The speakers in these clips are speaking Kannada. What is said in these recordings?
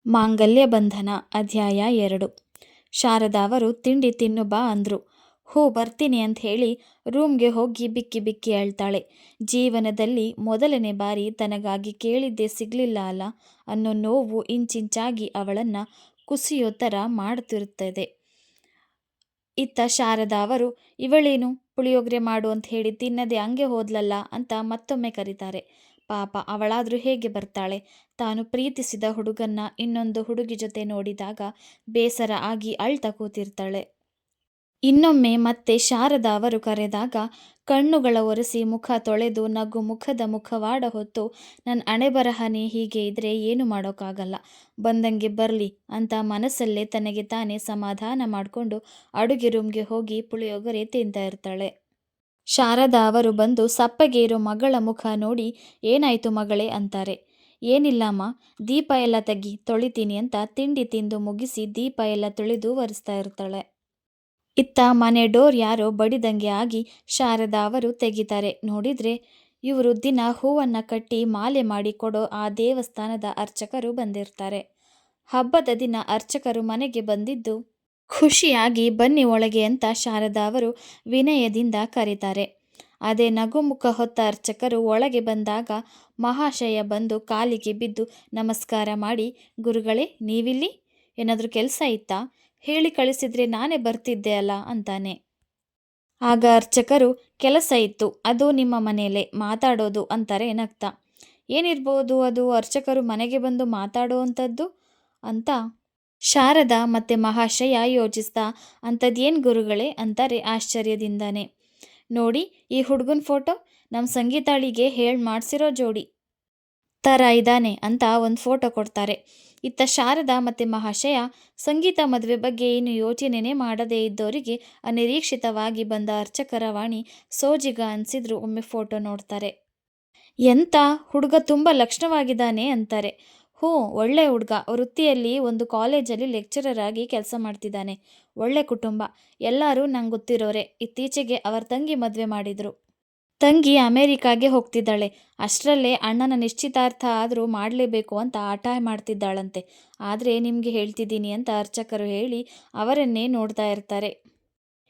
ಮಾಂಗಲ್ಯ ಬಂಧನ ಅಧ್ಯಾಯ 2. ಶಾರದಾ ಅವರು ತಿಂಡಿ ತಿನ್ನು ಬಾ ಅಂದರು. ಹೋ ಬರ್ತೀನಿ ಅಂತ ಹೇಳಿ ರೂಮ್ಗೆ ಹೋಗಿ ಬಿಕ್ಕಿ ಬಿಕ್ಕಿ ಅಳ್ತಾಳೆ. ಜೀವನದಲ್ಲಿ ಮೊದಲನೇ ಬಾರಿ ತನಗಾಗಿ ಕೇಳಿದ್ದೇ ಸಿಗಲಿಲ್ಲ ಅಲ್ಲ ಅನ್ನೋ ನೋವು ಇಂಚಿಂಚಾಗಿ ಅವಳನ್ನು ಕುಸಿಯೋ ಥರ ಮಾಡ್ತಿರುತ್ತದೆ. ಇತ್ತ ಶಾರದಾ ಅವರು ಇವಳೇನು ಪುಳಿಯೋಗರೆ ಮಾಡು ಅಂತ ಹೇಳಿ ತಿನ್ನದೆ ಹಂಗೆ ಹೋದ್ಲಲ್ಲ ಅಂತ ಮತ್ತೊಮ್ಮೆ ಕರೀತಾರೆ. ಪಾಪ ಅವಳಾದರೂ ಹೇಗೆ ಬರ್ತಾಳೆ? ತಾನು ಪ್ರೀತಿಸಿದ ಹುಡುಗನ್ನ ಇನ್ನೊಂದು ಹುಡುಗಿ ಜೊತೆ ನೋಡಿದಾಗ ಬೇಸರ ಆಗಿ ಅಳ್ತಾ ಕೂತಿರ್ತಾಳೆ. ಇನ್ನೊಮ್ಮೆ ಮತ್ತೆ ಶಾರದಾ ಅವರು ಕರೆದಾಗ ಕಣ್ಣುಗಳ ಒರೆಸಿ ಮುಖ ತೊಳೆದು ನಗು ಮುಖದ ಮುಖವಾಡ ಹೊತ್ತು ನನ್ನ ಹಣೆಬರಹನೇ ಹೀಗೆ ಇದ್ರೆ ಏನು ಮಾಡೋಕ್ಕಾಗಲ್ಲ, ಬಂದಂಗೆ ಬರಲಿ ಅಂತ ಮನಸ್ಸಲ್ಲೇ ತನಗೆ ತಾನೇ ಸಮಾಧಾನ ಮಾಡಿಕೊಂಡು ಅಡುಗೆ ರೂಮ್ಗೆ ಹೋಗಿ ಪುಳಿಯೋಗರೆ ತಿಂತಾ ಇರ್ತಾಳೆ. ಶಾರದಾ ಅವರು ಬಂದು ಸಪ್ಪಗೆ ಇರೋ ಮಗಳ ಮುಖ ನೋಡಿ ಏನಾಯ್ತು ಮಗಳೇ ಅಂತಾರೆ. ಏನಿಲ್ಲಮ್ಮ, ದೀಪ ಎಲ್ಲ ತೆಗಿ ತೊಳಿತೀನಿ ಅಂತ ತಿಂಡಿ ತಿಂದು ಮುಗಿಸಿ ದೀಪ ಎಲ್ಲ ತೊಳೆದು ಒರೆಸ್ತಾ ಇರ್ತಾಳೆ. ಇತ್ತ ಮನೆ ಡೋರ್ ಯಾರೋ ಬಡಿದಂಗೆ ಆಗಿ ಶಾರದಾ ಅವರು ತೆಗಿತಾರೆ. ನೋಡಿದ್ರೆ ಇವರು ದಿನ ಹೂವನ್ನು ಕಟ್ಟಿ ಮಾಲೆ ಮಾಡಿ ಕೊಡೋ ಆ ದೇವಸ್ಥಾನದ ಅರ್ಚಕರು ಬಂದಿರ್ತಾರೆ. ಹಬ್ಬದ ದಿನ ಅರ್ಚಕರು ಮನೆಗೆ ಬಂದಿದ್ದು ಖುಷಿಯಾಗಿ ಬನ್ನಿ ಒಳಗೆ ಅಂತ ಶಾರದಾ ಅವರು ವಿನಯದಿಂದ ಕರೀತಾರೆ. ಅದೇ ನಗುಮುಖ ಹೊತ್ತ ಅರ್ಚಕರು ಒಳಗೆ ಬಂದಾಗ ಮಹಾಶಯ ಬಂದು ಕಾಲಿಗೆ ಬಿದ್ದು ನಮಸ್ಕಾರ ಮಾಡಿ, ಗುರುಗಳೇ ನೀವಿಲ್ಲಿ ಏನಾದರೂ ಕೆಲಸ ಇತ್ತಾ? ಹೇಳಿ ಕಳಿಸಿದ್ರೆ ನಾನೇ ಬರ್ತಿದ್ದೆ ಅಲ್ಲ ಅಂತಾನೆ. ಆಗ ಅರ್ಚಕರು ಕೆಲಸ ಇತ್ತು, ಅದು ನಿಮ್ಮ ಮನೆಯಲ್ಲೇ ಮಾತಾಡೋದು ಅಂತಾರೆ ನಗ್ತಾ. ಏನಿರ್ಬೋದು ಅದು ಅರ್ಚಕರು ಮನೆಗೆ ಬಂದು ಮಾತಾಡೋ ಅಂಥದ್ದು ಅಂತ ಶಾರದಾ ಮತ್ತು ಮಹಾಶಯ ಯೋಚಿಸ್ತಾ, ಅಂಥದ್ದೇನು ಗುರುಗಳೇ ಅಂತಾರೆ ಆಶ್ಚರ್ಯದಿಂದಾನೆ. ನೋಡಿ ಈ ಹುಡುಗನ ಫೋಟೋ, ನಮ್ಮ ಸಂಗೀತಾಳಿಗೆ ಹೇಳಿ ಮಾಡಿಸಿರೋ ಜೋಡಿ ಥರ ಇದ್ದಾನೆ ಅಂತ ಒಂದು ಫೋಟೋ ಕೊಡ್ತಾರೆ. ಇತ್ತ ಶಾರದಾ ಮತ್ತು ಮಹಾಶಯ ಸಂಗೀತ ಮದುವೆ ಬಗ್ಗೆ ಏನು ಯೋಚನೆನೇ ಮಾಡದೇ ಇದ್ದವರಿಗೆ ಅನಿರೀಕ್ಷಿತವಾಗಿ ಬಂದ ಅರ್ಚಕರ ವಾಣಿ ಸೋಜಿಗ ಅನಿಸಿದ್ರು ಒಮ್ಮೆ ಫೋಟೋ ನೋಡ್ತಾರೆ. ಎಂಥ ಹುಡುಗ, ತುಂಬ ಲಕ್ಷಣವಾಗಿದ್ದಾನೆ ಅಂತಾರೆ. ಹ್ಞೂ ಒಳ್ಳೆ ಹುಡುಗ, ವೃತ್ತಿಯಲ್ಲಿ ಒಂದು ಕಾಲೇಜಲ್ಲಿ ಲೆಕ್ಚರರ್ ಆಗಿ ಕೆಲಸ ಮಾಡ್ತಿದ್ದಾನೆ. ಒಳ್ಳೆ ಕುಟುಂಬ, ಎಲ್ಲರೂ ನಂಗೆ ಗೊತ್ತಿರೋರೆ. ಇತ್ತೀಚೆಗೆ ಅವರ ತಂಗಿ ಮದುವೆ ಮಾಡಿದರು. ತಂಗಿ ಅಮೇರಿಕಾಗೆ ಹೋಗ್ತಿದ್ದಾಳೆ. ಅಷ್ಟರಲ್ಲೇ ಅಣ್ಣನ ನಿಶ್ಚಿತಾರ್ಥ ಆದರೂ ಮಾಡಲೇಬೇಕು ಅಂತ ಹಠ ಮಾಡ್ತಿದ್ದಾಳಂತೆ. ಆದರೆ ನಿಮಗೆ ಹೇಳ್ತಿದ್ದೀನಿ ಅಂತ ಅರ್ಚಕರು ಹೇಳಿ ಅವರನ್ನೇ ನೋಡ್ತಾ ಇರ್ತಾರೆ.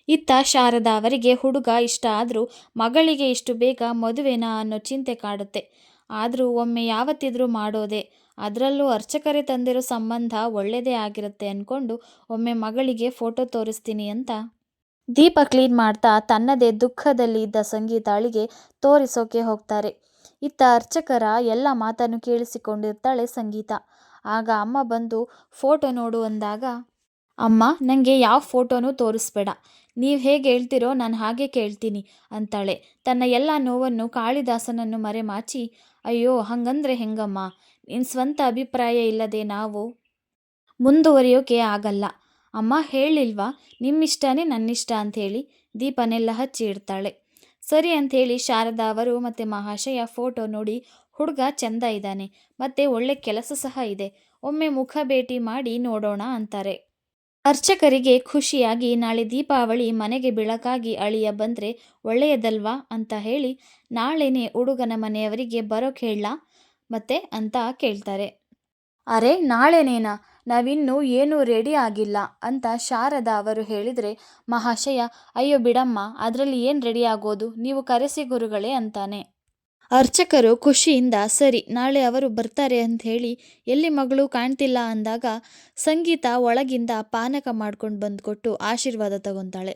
ಇತ್ತ ಶಾರದಾ ಅವರಿಗೆ ಹುಡುಗ ಇಷ್ಟ ಆದರೂ ಮಗಳಿಗೆ ಇಷ್ಟು ಬೇಗ ಮದುವೆನಾ ಅನ್ನೋ ಚಿಂತೆ ಕಾಡುತ್ತೆ. ಆದರೂ ಒಮ್ಮೆ ಯಾವತ್ತಿದ್ರೂ ಮಾಡೋದೆ, ಅದರಲ್ಲೂ ಅರ್ಚಕರೇ ತಂದಿರೋ ಸಂಬಂಧ ಒಳ್ಳೆಯದೇ ಆಗಿರುತ್ತೆ ಅಂದ್ಕೊಂಡು ಒಮ್ಮೆ ಮಗಳಿಗೆ ಫೋಟೋ ತೋರಿಸ್ತೀನಿ ಅಂತ ದೀಪ ಕ್ಲೀನ್ ಮಾಡ್ತಾ ತನ್ನದೇ ದುಃಖದಲ್ಲಿ ಇದ್ದ ಸಂಗೀತಾಳಿಗೆ ತೋರಿಸೋಕೆ ಹೋಗ್ತಾರೆ. ಇತ್ತ ಅರ್ಚಕರ ಎಲ್ಲ ಮಾತನ್ನು ಕೇಳಿಸಿಕೊಂಡಿರ್ತಾಳೆ ಸಂಗೀತ. ಆಗ ಅಮ್ಮ ಬಂದು ಫೋಟೋ ನೋಡು ಅಂದಾಗ, ಅಮ್ಮ ನನಗೆ ಯಾವ ಫೋಟೋನೂ ತೋರಿಸ್ಬೇಡ, ನೀವು ಹೇಗೆ ಹೇಳ್ತಿರೋ ನಾನು ಹಾಗೆ ಕೇಳ್ತೀನಿ ಅಂತಾಳೆ. ತನ್ನ ಎಲ್ಲ ನೋವನ್ನು ಕಾಳಿದಾಸನನ್ನು ಮರೆಮಾಚಿ, ಅಯ್ಯೋ ಹಂಗಂದ್ರೆ ಹೆಂಗಮ್ಮ, ನಿನ್ನ ಸ್ವಂತ ಅಭಿಪ್ರಾಯ ಇಲ್ಲದೆ ನಾವು ಮುಂದುವರಿಯೋಕೆ ಆಗಲ್ಲ. ಅಮ್ಮ ಹೇಳಿಲ್ವಾ ನಿಮ್ಮಿಷ್ಟನೇ ನನ್ನಿಷ್ಟ ಅಂಥೇಳಿ ದೀಪನೆಲ್ಲ ಹಚ್ಚಿ ಇಡ್ತಾಳೆ. ಸರಿ ಅಂಥೇಳಿ ಶಾರದಾ ಅವರು ಮತ್ತು ಮಹಾಶಯ ಫೋಟೋ ನೋಡಿ, ಹುಡುಗ ಚೆಂದ ಇದ್ದಾನೆ, ಮತ್ತು ಒಳ್ಳೆ ಕೆಲಸ ಸಹ ಇದೆ, ಒಮ್ಮೆ ಮುಖ ಭೇಟಿ ಮಾಡಿ ನೋಡೋಣ ಅಂತಾರೆ. ಅರ್ಚಕರಿಗೆ ಖುಷಿಯಾಗಿ ನಾಳೆ ದೀಪಾವಳಿ ಮನೆಗೆ ಬೆಳಕಾಗಿ ಅಳಿಯ ಬಂದರೆ ಒಳ್ಳೆಯದಲ್ವಾ ಅಂತ ಹೇಳಿ ನಾಳೆನೇ ಹುಡುಗನ ಮನೆಯವರಿಗೆ ಬರೋಕ್ಕೆ ಹೇಳಲಾ ಮತ್ತೆ ಅಂತ ಕೇಳ್ತಾರೆ. ಅರೆ ನಾಳೆನೇನಾ, ನಾವಿನ್ನೂ ಏನೂ ರೆಡಿ ಆಗಿಲ್ಲ ಅಂತ ಶಾರದಾ ಅವರು ಹೇಳಿದರೆ ಮಹಾಶಯ, ಅಯ್ಯೋ ಬಿಡಮ್ಮ, ಅದರಲ್ಲಿ ಏನು ರೆಡಿ ಆಗೋದು, ನೀವು ಕರೆಸಿ ಗುರುಗಳೇ ಅಂತಾನೆ. ಅರ್ಚಕರು ಖುಷಿಯಿಂದ ಸರಿ ನಾಳೆ ಅವರು ಬರ್ತಾರೆ ಅಂತ ಹೇಳಿ ಎಲ್ಲಿ ಮಗಳು ಕಾಣ್ತಿಲ್ಲ ಅಂದಾಗ ಸಂಗೀತ ಒಳಗಿಂದ ಪಾನಕ ಮಾಡ್ಕೊಂಡು ಬಂದುಕೊಟ್ಟು ಆಶೀರ್ವಾದ ತಗೊತಾಳೆ.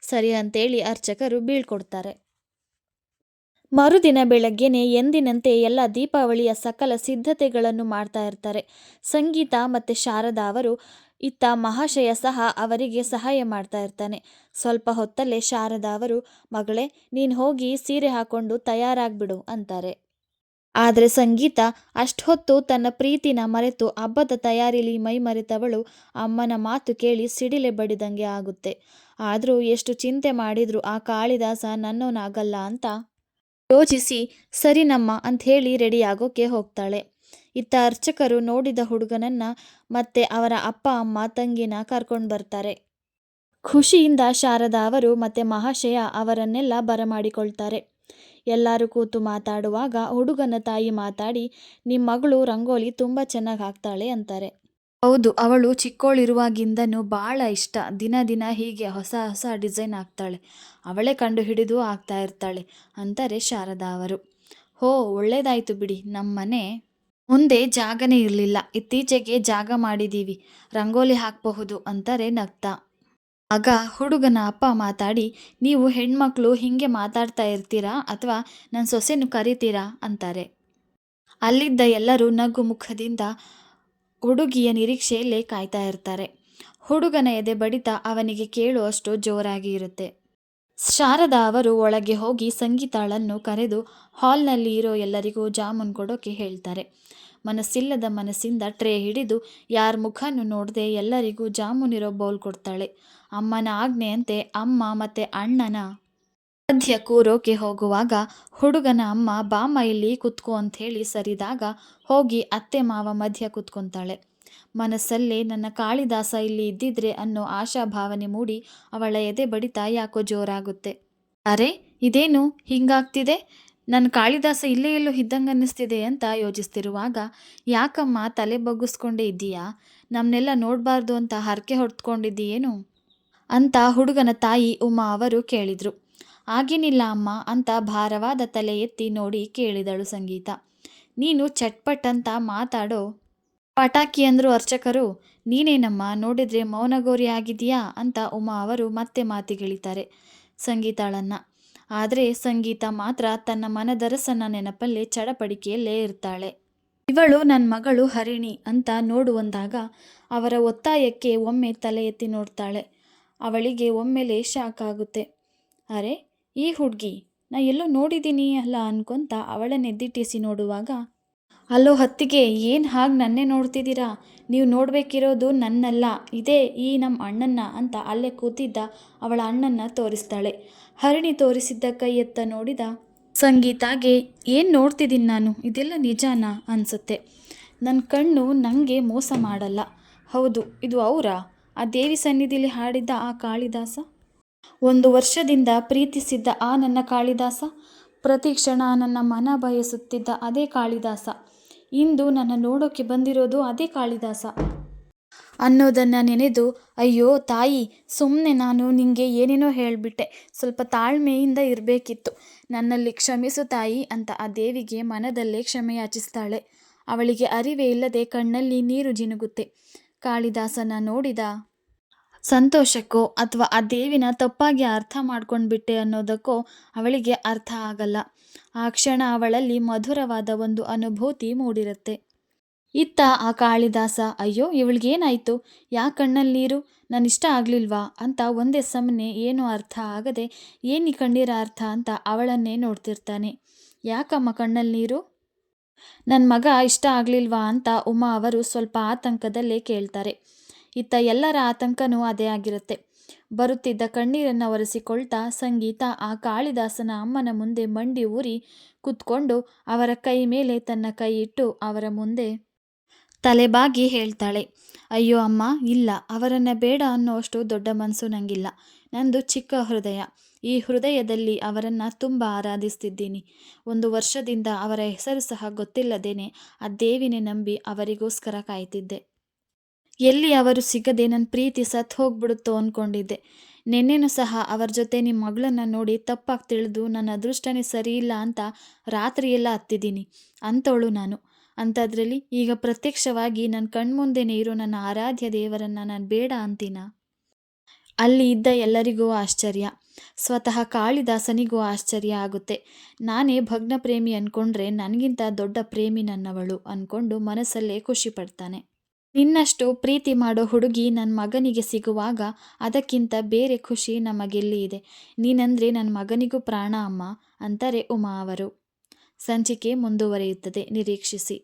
ಸರಿ ಅಂತೇಳಿ ಅರ್ಚಕರು ಬೀಳ್ಕೊಡ್ತಾರೆ. ಮರುದಿನ ಬೆಳಗ್ಗೆನೆ ಎಂದಿನಂತೆ ಎಲ್ಲ ದೀಪಾವಳಿಯ ಸಕಲ ಸಿದ್ಧತೆಗಳನ್ನು ಮಾಡ್ತಾ ಇರ್ತಾರೆ ಸಂಗೀತ ಮತ್ತು ಶಾರದಾ ಅವರು. ಇತ್ತ ಮಹಾಶಯ ಸಹ ಅವರಿಗೆ ಸಹಾಯ ಮಾಡ್ತಾ ಇರ್ತಾನೆ. ಸ್ವಲ್ಪ ಹೊತ್ತಲ್ಲೇ ಶಾರದಾ ಅವರು, ಮಗಳೇ ನೀನು ಹೋಗಿ ಸೀರೆ ಹಾಕೊಂಡು ತಯಾರಾಗ್ಬಿಡು ಅಂತಾರೆ. ಆದರೆ ಸಂಗೀತ ಅಷ್ಟೊತ್ತು ತನ್ನ ಪ್ರೀತಿನ ಮರೆತು ಹಬ್ಬದ ತಯಾರಿಲಿ ಮೈ ಮರೆತವಳು ಅಮ್ಮನ ಮಾತು ಕೇಳಿ ಸಿಡಿಲೆ ಬಡಿದಂಗೆ ಆಗುತ್ತೆ. ಆದರೂ ಎಷ್ಟು ಚಿಂತೆ ಮಾಡಿದ್ರು ಆ ಕಾಳಿದಾಸ ನನ್ನೋನಾಗಲ್ಲ ಅಂತ ಯೋಚಿಸಿ ಸರಿನಮ್ಮ ಅಂಥೇಳಿ ರೆಡಿ ಆಗೋಕೆ ಹೋಗ್ತಾಳೆ. ಇತ್ತ ಅರ್ಚಕರು ನೋಡಿದ ಹುಡುಗನನ್ನ ಮತ್ತೆ ಅವರ ಅಪ್ಪ ಅಮ್ಮ ತಂಗಿನ ಕರ್ಕೊಂಡು ಬರ್ತಾರೆ. ಖುಷಿಯಿಂದ ಶಾರದಾ ಅವರು ಮತ್ತು ಮಹಾಶಯ ಅವರನ್ನೆಲ್ಲ ಬರಮಾಡಿಕೊಳ್ತಾರೆ. ಎಲ್ಲರೂ ಕೂತು ಮಾತಾಡುವಾಗ ಹುಡುಗನ ತಾಯಿ ಮಾತಾಡಿ, ನಿಮ್ಮ ಮಗಳು ರಂಗೋಲಿ ತುಂಬ ಚೆನ್ನಾಗಿ ಹಾಕ್ತಾಳೆ ಅಂತಾರೆ. ಹೌದು, ಅವಳು ಚಿಕ್ಕೋಳಿರುವಾಗಿಂದನೂ ಭಾಳ ಇಷ್ಟ. ದಿನ ದಿನ ಹೀಗೆ ಹೊಸ ಹೊಸ ಡಿಸೈನ್ ಹಾಕ್ತಾಳೆ. ಅವಳೇ ಕಂಡು ಹಿಡಿದು ಹಾಕ್ತಾ ಇರ್ತಾಳೆ ಅಂತಾರೆ ಶಾರದಾ ಅವರು. ಹೋ, ಒಳ್ಳೇದಾಯ್ತು ಬಿಡಿ. ನಮ್ಮನೆ ಮುಂದೆ ಜಾಗನೇ ಇರಲಿಲ್ಲ, ಇತ್ತೀಚೆಗೆ ಜಾಗ ಮಾಡಿದ್ದೀವಿ, ರಂಗೋಲಿ ಹಾಕಬಹುದು ಅಂತಾರೆ ನಗ್ತಾ. ಆಗ ಹುಡುಗನ ಅಪ್ಪ ಮಾತಾಡಿ, ನೀವು ಹೆಣ್ಮಕ್ಳು ಹೀಗೆ ಮಾತಾಡ್ತಾ ಇರ್ತೀರಾ ಅಥವಾ ನನ್ನ ಸೊಸೆನು ಕರಿತೀರಾ ಅಂತಾರೆ. ಅಲ್ಲಿದ್ದ ಎಲ್ಲರೂ ನಗು ಮುಖದಿಂದ ಹುಡುಗಿಯ ನಿರೀಕ್ಷೆಯಲ್ಲೇ ಕಾಯ್ತಾ ಇರ್ತಾರೆ. ಹುಡುಗನ ಎದೆ ಬಡಿತ ಅವನಿಗೆ ಕೇಳುವಷ್ಟು ಜೋರಾಗಿ ಇರುತ್ತೆ. ಶಾರದಾ ಅವರು ಒಳಗೆ ಹೋಗಿ ಸಂಗೀತಾಳನ್ನು ಕರೆದು ಹಾಲ್ನಲ್ಲಿ ಇರೋ ಎಲ್ಲರಿಗೂ ಜಾಮೂನ್ ಕೊಡೋಕೆ ಹೇಳ್ತಾರೆ. ಮನಸ್ಸಿಲ್ಲದ ಮನಸ್ಸಿಂದ ಟ್ರೇ ಹಿಡಿದು ಯಾರ ಮುಖನೂ ನೋಡದೆ ಎಲ್ಲರಿಗೂ ಜಾಮೂನಿರೋ ಬೌಲ್ ಕೊಡ್ತಾಳೆ. ಅಮ್ಮನ ಆಜ್ಞೆಯಂತೆ ಅಮ್ಮ ಮತ್ತು ಅಣ್ಣನ ಮಧ್ಯ ಕೂರೋಕೆ ಹೋಗುವಾಗ ಹುಡುಗನ ಅಮ್ಮ ಬಾಮ್ಮ ಇಲ್ಲಿ ಕುತ್ಕೋ ಅಂಥೇಳಿ ಸರಿದಾಗ ಹೋಗಿ ಅತ್ತೆ ಮಾವ ಮಧ್ಯ ಕುತ್ಕೊತಾಳೆ. ಮನಸ್ಸಲ್ಲೇ ನನ್ನ ಕಾಳಿದಾಸ ಇಲ್ಲಿ ಇದ್ದಿದ್ರೆ ಅನ್ನೋ ಆಶಾಭಾವನೆ ಮೂಡಿ ಅವಳ ಎದೆ ಬಡಿತ ಯಾಕೋ ಜೋರಾಗುತ್ತೆ. ಅರೆ, ಇದೇನು ಹಿಂಗಾಗ್ತಿದೆ, ನನ್ನ ಕಾಳಿದಾಸ ಇಲ್ಲೇ ಎಲ್ಲೋ ಇದ್ದಂಗನ್ನಿಸ್ತಿದೆ ಅಂತ ಯೋಚಿಸ್ತಿರುವಾಗ, ಯಾಕಮ್ಮ ತಲೆ ಬಗ್ಗಿಸ್ಕೊಂಡೇ ಇದ್ದೀಯಾ, ನಮ್ಮನ್ನೆಲ್ಲ ನೋಡಬಾರ್ದು ಅಂತ ಹರಕೆ ಹೊಡ್ಕೊಂಡಿದ್ದೀಯೇನು ಅಂತ ಹುಡುಗನ ತಾಯಿ ಉಮಾ ಅವರು ಕೇಳಿದ್ರು. ಆಗೇನಿಲ್ಲ ಅಮ್ಮ ಅಂತ ಭಾರವಾದ ತಲೆ ಎತ್ತಿ ನೋಡಿ ಕೇಳಿದಳು ಸಂಗೀತ. ನೀನು ಚಟ್ಪಟ್ ಅಂತ ಮಾತಾಡೋ ಪಟಾಕಿ ಅಂದರು ಅರ್ಚಕರು, ನೀನೇನಮ್ಮ ನೋಡಿದ್ರೆ ಮೌನಗೋರಿ ಆಗಿದೆಯಾ ಅಂತ ಉಮಾ ಅವರು ಮತ್ತೆ ಮಾತಿಗಿಳಿತಾರೆ ಸಂಗೀತಾಳನ್ನ. ಆದರೆ ಸಂಗೀತ ಮಾತ್ರ ತನ್ನ ಮನದರಸನ ನೆನಪಲ್ಲೇ ಚಡಪಡಿಕೆಯಲ್ಲೇ ಇರ್ತಾಳೆ. ಇವಳು ನನ್ನ ಮಗಳು ಹರಿಣಿ ಅಂತ ನೋಡುವಂದಾಗ ಅವರ ಒತ್ತಾಯಕ್ಕೆ ಒಮ್ಮೆ ತಲೆ ಎತ್ತಿ ನೋಡ್ತಾಳೆ. ಅವಳಿಗೆ ಒಮ್ಮೆಲೇ ಶಾಕ್ ಆಗುತ್ತೆ. ಅರೆ, ಈ ಹುಡುಗಿ ನಾ ಎಲ್ಲೋ ನೋಡಿದ್ದೀನಿ ಅಲ್ಲ ಅನ್ಕೊಂತ ಅವಳನ್ನ ಎದ್ದಿಟ್ಟಿಸಿ ನೋಡುವಾಗ, ಅಲ್ಲೋ ಹತ್ತಿಗೆ, ಏನು ಹಾಗೆ ನನ್ನೇ ನೋಡ್ತಿದ್ದೀರಾ, ನೀವು ನೋಡಬೇಕಿರೋದು ನನ್ನಲ್ಲ, ಇದೇ ಈ ನಮ್ಮ ಅಣ್ಣನ್ನ ಅಂತ ಅಲ್ಲೇ ಕೂತಿದ್ದ ಅವಳ ಅಣ್ಣನ್ನ ತೋರಿಸ್ತಾಳೆ. ಹರಿಣಿ ತೋರಿಸಿದ್ದ ಕೈ ಎತ್ತ ನೋಡಿದ ಸಂಗೀತಾಗೆ, ಏನು ನೋಡ್ತಿದ್ದೀನಿ ನಾನು, ಇದೆಲ್ಲ ನಿಜಾನಾ ಅನಿಸುತ್ತೆ. ನನ್ನ ಕಣ್ಣು ನನಗೆ ಮೋಸ ಮಾಡಲ್ಲ. ಹೌದು, ಇದು ಅವರಾ ಆ ದೇವಿ ಸನ್ನಿಧಿಲಿ ಹಾಡಿದ್ದ ಆ ಕಾಳಿದಾಸ, 1 ವರ್ಷದಿಂದ ಪ್ರೀತಿಸಿದ್ದ ಆ ನನ್ನ ಕಾಳಿದಾಸ, ಪ್ರತಿ ಕ್ಷಣ ನನ್ನ ಮನ ಬಯಸುತ್ತಿದ್ದ ಅದೇ ಕಾಳಿದಾಸ, ಇಂದು ನನ್ನ ನೋಡೋಕೆ ಬಂದಿರೋದು ಅದೇ ಕಾಳಿದಾಸ ಅನ್ನೋದನ್ನು ನೆನೆದು, ಅಯ್ಯೋ ತಾಯಿ, ಸುಮ್ಮನೆ ನಾನು ನಿಂಗೆ ಏನೇನೋ ಹೇಳಿಬಿಟ್ಟೆ, ಸ್ವಲ್ಪ ತಾಳ್ಮೆಯಿಂದ ಇರಬೇಕಿತ್ತು, ನನ್ನಲ್ಲಿ ಕ್ಷಮಿಸು ತಾಯಿ ಅಂತ ಆ ದೇವಿಗೆ ಮನದಲ್ಲೇ ಕ್ಷಮೆ ಯಾಚಿಸ್ತಾಳೆ. ಅವಳಿಗೆ ಅರಿವೇ ಇಲ್ಲದೆ ಕಣ್ಣಲ್ಲಿ ನೀರು ಜಿನುಗುತ್ತೆ. ಕಾಳಿದಾಸನ ನೋಡಿದ ಸಂತೋಷಕ್ಕೋ ಅಥವಾ ಆ ದೇವಿನ ತಪ್ಪಾಗಿ ಅರ್ಥ ಮಾಡ್ಕೊಂಡ್ಬಿಟ್ಟೆ ಅನ್ನೋದಕ್ಕೋ ಅವಳಿಗೆ ಅರ್ಥ ಆಗಲ್ಲ. ಆ ಕ್ಷಣ ಅವಳಲ್ಲಿ ಮಧುರವಾದ ಒಂದು ಅನುಭೂತಿ ಮೂಡಿರುತ್ತೆ. ಇತ್ತ ಆ ಕಾಳಿದಾಸ, ಅಯ್ಯೋ ಇವಳಿಗೇನಾಯಿತು, ಯಾ ಕಣ್ಣಲ್ಲಿ ನೀರು, ನನ್ನಿಷ್ಟ ಆಗಲಿಲ್ವಾ ಅಂತ ಒಂದೇ ಸಮನೆ ಏನೂ ಅರ್ಥ ಆಗದೆ ಏನಿ ಕಣ್ಣೀರ ಅರ್ಥ ಅಂತ ಅವಳನ್ನೇ ನೋಡ್ತಿರ್ತಾನೆ. ಯಾಕಮ್ಮ ಕಣ್ಣಲ್ಲಿ ನೀರು, ನನ್ನ ಮಗ ಇಷ್ಟ ಆಗಲಿಲ್ವಾ ಅಂತ ಉಮಾ ಅವರು ಸ್ವಲ್ಪ ಆತಂಕದಲ್ಲೇ ಕೇಳ್ತಾರೆ. ಇತ್ತ ಎಲ್ಲರ ಆತಂಕನೂ ಅದೇ ಆಗಿರುತ್ತೆ. ಬರುತ್ತಿದ್ದ ಕಣ್ಣೀರನ್ನು ಒರೆಸಿಕೊಳ್ತಾ ಸಂಗೀತ ಆ ಕಾಳಿದಾಸನ ಅಮ್ಮನ ಮುಂದೆ ಮಂಡಿ ಊರಿ ಕುತ್ಕೊಂಡು ಅವರ ಕೈ ಮೇಲೆ ತನ್ನ ಕೈ ಇಟ್ಟು ಅವರ ಮುಂದೆ ತಲೆಬಾಗಿ ಹೇಳ್ತಾಳೆ, ಅಯ್ಯೋ ಅಮ್ಮ, ಇಲ್ಲ, ಅವರನ್ನು ಬೇಡ ಅನ್ನೋಷ್ಟು ದೊಡ್ಡ ಮನಸ್ಸು ನನಗಿಲ್ಲ. ನಂದು ಚಿಕ್ಕ ಹೃದಯ. ಈ ಹೃದಯದಲ್ಲಿ ಅವರನ್ನು ತುಂಬ ಆರಾಧಿಸ್ತಿದ್ದೀನಿ. 1 ವರ್ಷದಿಂದ ಅವರ ಹೆಸರು ಸಹ ಗೊತ್ತಿಲ್ಲದೇನೆ ಆ ದೇವಿನೇ ನಂಬಿ ಅವರಿಗೋಸ್ಕರ ಕಾಯ್ತಿದ್ದೆ. ಎಲ್ಲಿ ಅವರು ಸಿಗದೆ ನನ್ನ ಪ್ರೀತಿ ಸತ್ತು ಹೋಗ್ಬಿಡುತ್ತೋ ಅಂದ್ಕೊಂಡಿದ್ದೆ. ನೆನ್ನೆನೂ ಸಹ ಅವರ ಜೊತೆ ನಿಮ್ಮ ಮಗಳನ್ನ ನೋಡಿ ತಪ್ಪಾಗಿ ತಿಳಿದು ನನ್ನ ಅದೃಷ್ಟನೇ ಸರಿಯಿಲ್ಲ ಅಂತ ರಾತ್ರಿಯೆಲ್ಲ ಹತ್ತಿದ್ದೀನಿ ಅಂಥವಳು ನಾನು. ಅಂಥದ್ರಲ್ಲಿ ಈಗ ಪ್ರತ್ಯಕ್ಷವಾಗಿ ನನ್ನ ಕಣ್ಮುಂದೆನೇ ಇರೋ ನನ್ನ ಆರಾಧ್ಯ ದೇವರನ್ನು ನಾನು ಬೇಡ ಅಂತೀನ? ಅಲ್ಲಿ ಇದ್ದ ಎಲ್ಲರಿಗೂ ಆಶ್ಚರ್ಯ, ಸ್ವತಃ ಕಾಳಿದಾಸನಿಗೂ ಆಶ್ಚರ್ಯ ಆಗುತ್ತೆ. ನಾನೇ ಭಗ್ನ ಪ್ರೇಮಿ ಅಂದ್ಕೊಂಡ್ರೆ ನನಗಿಂತ ದೊಡ್ಡ ಪ್ರೇಮಿ ನನ್ನವಳು ಅಂದ್ಕೊಂಡು ಮನಸ್ಸಲ್ಲೇ ಖುಷಿ ಪಡ್ತಾನೆ. ನಿನ್ನಷ್ಟು ಪ್ರೀತಿ ಮಾಡೋ ಹುಡುಗಿ ನನ್ನ ಮಗನಿಗೆ ಸಿಗುವಾಗ ಅದಕ್ಕಿಂತ ಬೇರೆ ಖುಷಿ ನಮಗೆಲ್ಲಿ ಇದೆ. ನೀನಂದರೆ ನನ್ನ ಮಗನಿಗೂ ಪ್ರಾಣ ಅಮ್ಮ ಅಂತಾರೆ ಉಮಾ ಅವರು. ಸಂಚಿಕೆ ಮುಂದುವರಿಯುತ್ತದೆ, ನಿರೀಕ್ಷಿಸಿ.